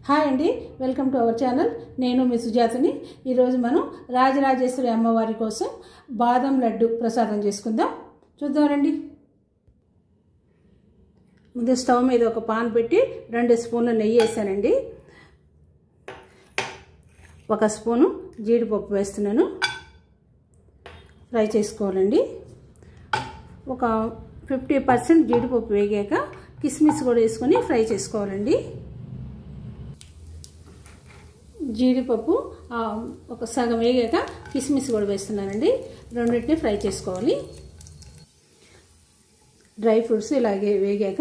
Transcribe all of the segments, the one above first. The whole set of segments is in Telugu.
హాయ్ అండి, వెల్కమ్ టు అవర్ ఛానల్. నేను మీ సుజాతని. ఈరోజు మనం రాజరాజేశ్వరి అమ్మవారి కోసం బాదం లడ్డు ప్రసాదం చేసుకుందాం. చూద్దాం రండి. ముందు స్టవ్ మీద ఒక పాన్ పెట్టి 2 స్పూన్ల నెయ్యి వేసానండి. 1 స్పూను జీడిపప్పు వేస్తున్నాను. ఫ్రై చేసుకోవాలండి. ఒక 50% జీడిపప్పు వేగాక కిస్మిస్ కూడా వేసుకొని ఫ్రై చేసుకోవాలండి. జీడిపప్పు ఒక సగం వేగాక కిస్మిస్ కూడా వేస్తున్నానండి. రెండింటిని ఫ్రై చేసుకోవాలి. డ్రై ఫ్రూట్స్ ఇలాగే వేగాక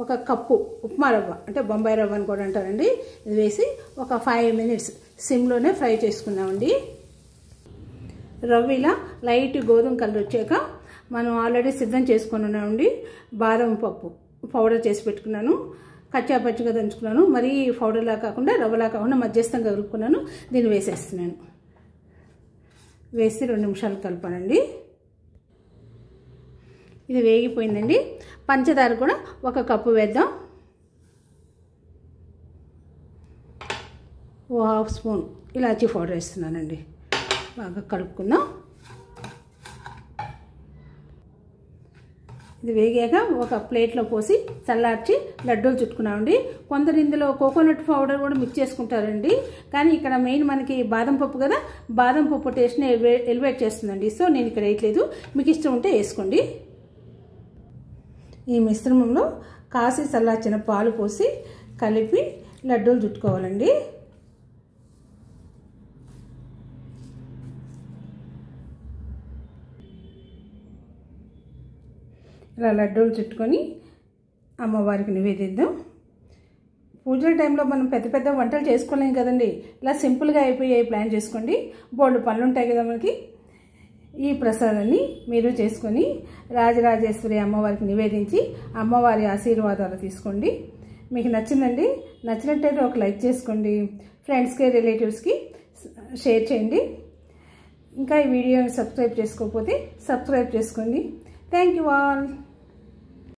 1 కప్పు ఉప్మా రవ్వ, అంటే బొంబాయి రవ్వ అని కూడా అంటారండి, ఇది వేసి ఒక 5 మినిట్స్ సిమ్లోనే ఫ్రై చేసుకుందామండి. రవ్వ ఇలా లైట్ గోధుమ కలర్ వచ్చాక మనం ఆల్రెడీ సిద్ధం చేసుకుని ఉన్నామండి. బాదం పప్పు పౌడర్ చేసి పెట్టుకున్నాను. కచ్చా పచ్చిగా దంచుకున్నాను. మరీ పౌడర్లా కాకుండా రవ్వలా కాకుండా మధ్యస్థంగా కలుపుకున్నాను. దీన్ని వేసేస్తున్నాను. వేసి 2 నిమిషాలు కలపానండి. ఇది వేగిపోయిందండి. పంచదార కూడా 1 కప్పు వేద్దాం. 1/2 స్పూన్ ఇలాచీ పౌడర్ వేస్తున్నానండి. బాగా కలుపుకుందాం. ఇది వేగాక ఒక ప్లేట్లో పోసి చల్లార్చి లడ్డూలు చుట్టుకున్నామండి. కొందరు ఇందులో కోకోనట్ పౌడర్ కూడా మిక్స్ చేసుకుంటారండి. కానీ ఇక్కడ మెయిన్ మనకి బాదం పప్పు కదా, బాదం పప్పు టేస్ట్ని ఎలివేట్ చేస్తుందండి. సో నేను ఇక్కడ వేయట్లేదు. మీకు ఇష్టం ఉంటే వేసుకోండి. ఈ మిశ్రమంలో కాసి చల్లార్చిన పాలు పోసి కలిపి లడ్డూలు చుట్టుకోవాలండి. ఇలా లడ్డూలు చుట్టుకొని అమ్మవారికి నివేదిద్దాం. పూజల టైంలో మనం పెద్ద పెద్ద వంటలు చేసుకోలేం కదండి. ఇలా సింపుల్గా అయిపోయి ప్లాన్ చేసుకోండి. బోల్డ్ పనులు ఉంటాయి కదా మనకి. ఈ ప్రసాదాన్ని మీరు చేసుకొని రాజరాజేశ్వరి అమ్మవారికి నివేదించి అమ్మవారి ఆశీర్వాదాలు తీసుకోండి. మీకు నచ్చిందండి. నచ్చినట్టయితే ఒక లైక్ చేసుకోండి. ఫ్రెండ్స్కి, రిలేటివ్స్కి షేర్ చేయండి. ఇంకా ఈ వీడియోని సబ్స్క్రైబ్ చేసుకోకపోతే సబ్స్క్రైబ్ చేసుకోండి. Thank you all.